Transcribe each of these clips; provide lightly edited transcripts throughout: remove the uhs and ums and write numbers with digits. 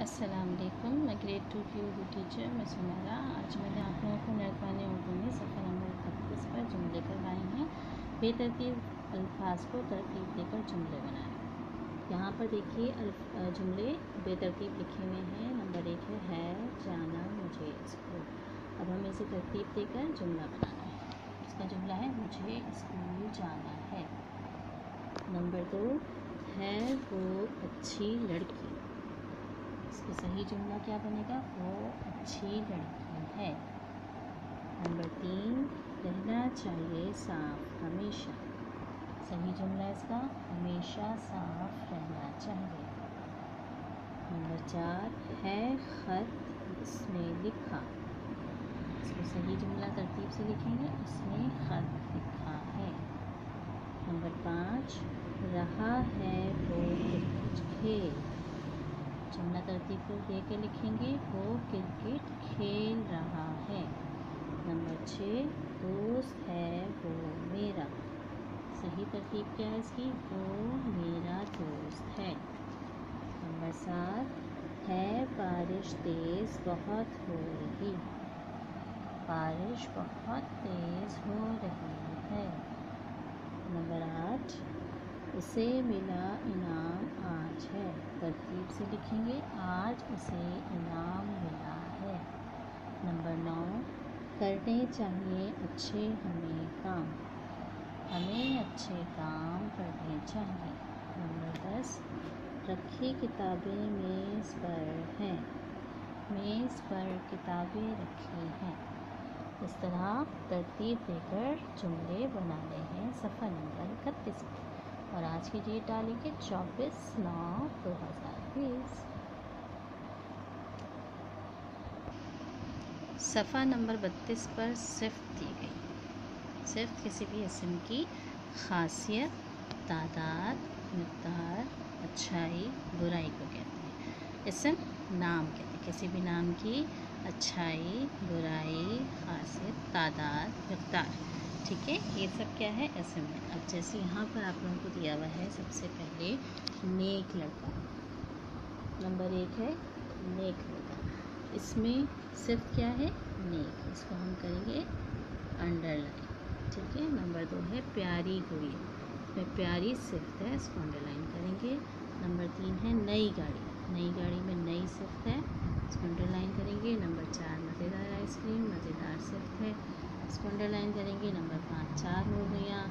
अस्सलाम वालेकुम। मैं ग्रेड 2 की उर्दू टीचर मैं सुमेरा। आज मैंने आप लोगों को नरकाने उर्दू में सफ़ा नंबर 31 पर जुमले करवाए हैं। बेतरतीब अल्फाज को तरतीब देकर जुमले बनाएं। यहाँ पर देखिए जुमले बेतरतीब लिखे हुए हैं। नंबर 1 है जाना मुझे स्कूल। अब हमें इसे तरतीब देकर जुमला बनाना है। इसका जुमला है मुझे स्कूल जाना है। नंबर 2 है वो अच्छी लड़की। इसका सही जुमला क्या बनेगा? वो अच्छी लड़की है। नंबर 3 रहना चाहिए साफ हमेशा। सही जुमला इसका हमेशा साफ रहना चाहिए। नंबर 4 है ख़त उसने लिखा। इसको सही जुमला तरतीब से लिखेंगे, उसने ख़त लिखा है। नंबर 5 रहा है वो क्रिकेट खेल। जुमला तरतीब को दे के लिखेंगे, वो क्रिकेट खेल रहा है। नंबर 6 दोस्त है वो मेरा। सही तरतीब क्या है इसकी? वो मेरा दोस्त है। नंबर 7 है बारिश तेज़ बहुत हो रही। बारिश बहुत तेज़ हो रही है। नंबर 8 उसे मिला इनाम आज है। तरतीब से लिखेंगे, आज उसे इनाम मिला है। नंबर 9 करने चाहिए अच्छे हमें काम। हमें अच्छे काम करने चाहिए। नंबर 10 रखी किताबें मेज़ पर हैं। मेज़ पर किताबें रखी हैं। इस तरह तरतीब देकर जुमले बनाने हैं सफ़ा नंबर 31 पर। और आज की डेट डालेंगे 24/9/2020। सफ़ा नंबर 32 पर सिफ्त दी गई। सिफ्त किसी भी इसम की खासियत, तादाद, मिक़दार, अच्छाई, बुराई को कहते हैं। इसम नाम कहते हैं। किसी भी नाम की अच्छाई, बुराई, खासियत, तादाद, मिक़दार, ठीक है, ये सब क्या है? इसम है। अब जैसे यहाँ पर आप लोगों को दिया हुआ है, सबसे पहले नेक लड़का। नंबर 1 है नेक लड़का। इसमें सिर्फ क्या है? नेक। इसको हम करेंगे अंडरलाइन, ठीक है। नंबर 2 है प्यारी गुड़िया। इसमें प्यारी सिफ्त है, इसको अंडरलाइन करेंगे। नंबर 3 है नई गाड़ी। नई गाड़ी में नई सिफ्त है, इसको अंडरलाइन करेंगे। नंबर 4 मज़ेदार आइसक्रीम। मज़ेदार सिफ्त है, इसको अंडरलाइन करेंगे। नंबर 5 4 मुर्गियाँ।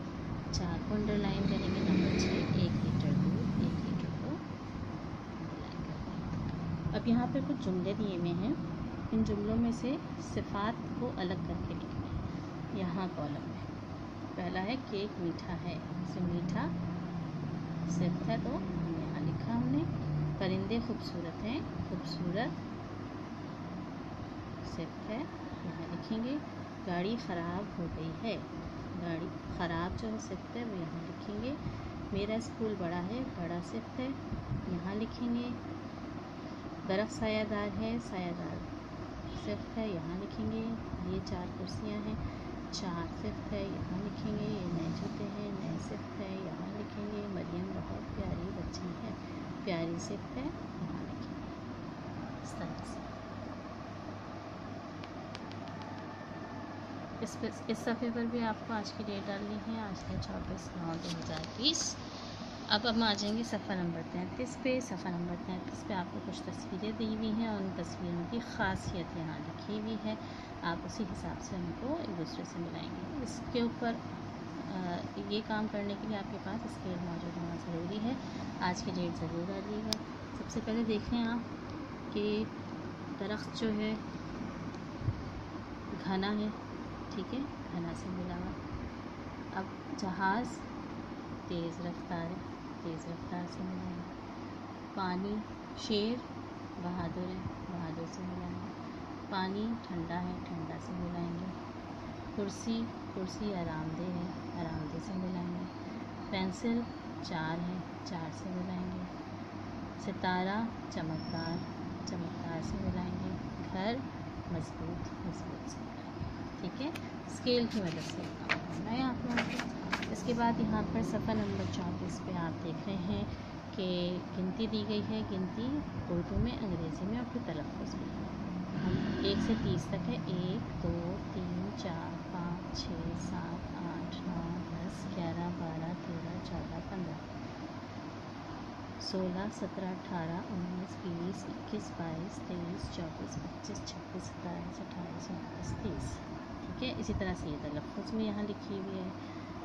4 को अंडरलाइन करेंगे। नंबर 6 1 लीटर दूध। 1 लीटर को अंडरलाइन करेंगे। अब यहाँ पर कुछ जुमले दिए हुए हैं। इन जुमलों में से सिफ़ात को अलग करके लिखना है। यहाँ कॉलम में पहला है केक मीठा है। इसे मीठा सिफ्त है तो यहाँ लिखा हमने। परिंदे खूबसूरत हैं। खूबसूरत सिफ्त है, यहाँ लिखेंगे। गाड़ी ख़राब हो गई है। गाड़ी ख़राब जो है सिफ्त है वो यहाँ लिखेंगे। मेरा स्कूल बड़ा है। बड़ा सिफ्त है, यहाँ लिखेंगे। दरख्त सायादार है। सायादार सिफ्त है, यहाँ लिखेंगे। ये 4 कुर्सियाँ हैं। 4 सिफ्त है, यहाँ लिखेंगे। ये नए जूते हैं। नए सिफ्त है, यहाँ लिखेंगे। मरियम बहुत प्यारी बच्ची है। प्यारी सिफ्त है, यहाँ लिखेंगे। इस तरह से इस सफ़े पर भी आपको आज की डेट डालनी है। आज है 24/9/2020। अब हम आ जाएंगे सफ़ा नंबर 33 पे। सफ़ा नंबर 33 पे आपको कुछ तस्वीरें दी हुई हैं और उन तस्वीरों की ख़ासियत यहाँ लिखी हुई है। आप उसी हिसाब से उनको एक दूसरे से मिलाएंगे। इसके ऊपर ये काम करने के लिए आपके पास स्केल मौजूद होना ज़रूरी है। आज की डेट ज़रूर डालिएगा। सबसे पहले देख लें आप कि दरख्त जो है घना है, ठीक है, घना से मिला हुआ। अब जहाज़ तेज़ रफ्तार है, तेज़ रफ्तार से मिला है। पानी शेर बहादुर है, बहादुर से मिलाएंगे। पानी ठंडा है, ठंडा से मिलाएंगे। कुर्सी कुर्सी आरामदेह है, आरामदेह से मिलाएंगे। पेंसिल 4 है, 4 से मिलाएंगे। सितारा चमकदार, चमकदार से मिलाएंगे। घर मजबूत, मजबूत से मिलाएंगे, ठीक है। स्केल की मदद से बनाए आप लोगों को। इसके बाद यहाँ पर सफ़ा नंबर 34 पे आप देख रहे हैं کہ گنتی دی گئی ہے، گنتی اردو میں، انگریزی میں اور پھر تلفظ میں. ہم 1 سے 30 تک ہے. 1 2 3 4 5 6 7 8 9 10 11 12 13 14 15 16 17 18 19 20 21 22 23 24 25 26 27 28 29 30. ٹھیک ہے. اسی طرح سے یہ تلفظ میں یہاں لکھی ہوئی ہے،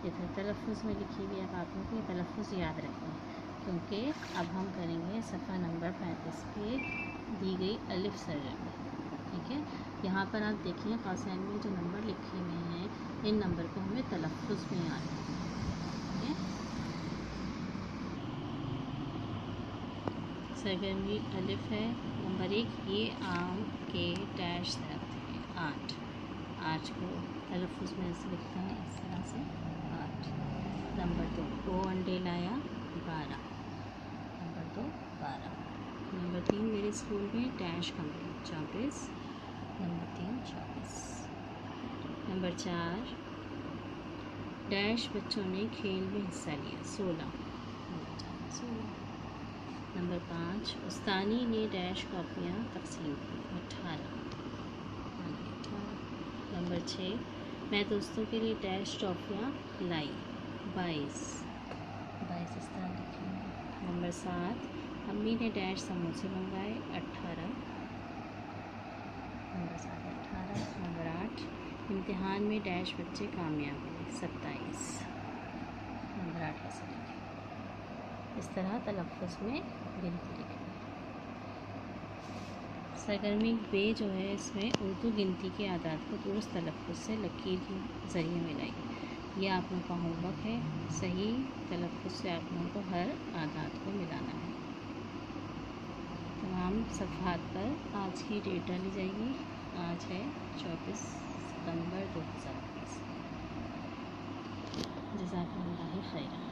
ادھر تلفظ میں لکھی ہوئی ہے. اب آپ لوگ کو یہ تلفظ یاد رکھیں کیونکہ اب ہم کریں گے صفحہ نمبر 35 پہ دی گئی الف سرگرمی. ٹھیک ہے. یہاں پر آپ دیکھیں قوسین میں جو نمبر لکھے ہوئے ہیں ان نمبر کو ہمیں تلفظ میں یاد رکھنا ہے. ٹھیک ہے. سرگرمی الف ہے. نمبر 1 یہ آم کے ڈیش درخت ہے. 8. 8 کو تلفظ میں ایسے لکھتے ہیں اس طرح سے 8. نمبر 2 وہ انڈے لایا 12. نمبر 2 12. نمبر 3 میرے اسکول میں ڈیش کمرے 24. نمبر 3 24. نمبر 4 ڈیش بچوں نے کھیل میں حصہ لیا 16. نمبر 4 16. نمبر 5 استانی نے ڈیش کاپیاں تقسیم کی 18. نمبر 6 میں دوستوں کے لیے ڈیش ٹافیاں لائی 22. 22 اس طرح لکھیں گے. نمبر 7 امی نے ڈیش سموسے منگوائے 18. نمبر 7 18. نمبر 8 امتحان میں ڈیش بچے کامیاب ہوئے 27. نمبر 8 ایسے لکھیں. اس طرح تلفظ میں گنتی لکھیں. سرگرمی بے جو ہے اس میں اردو گنتی کے اعداد کو درست تلفظ سے لکیر کے ذریعے ملائی. یہ آپ لوگوں کا ہوم ورک ہے. صحیح تلفظ سے آپ لوگوں کو ہر اعداد کو ملانا ہے. تمام صفحات پر آج کی ڈیٹ ڈالی جائے گی. آج ہے 24 ستمبر 2020. جزاک اللہ خیر.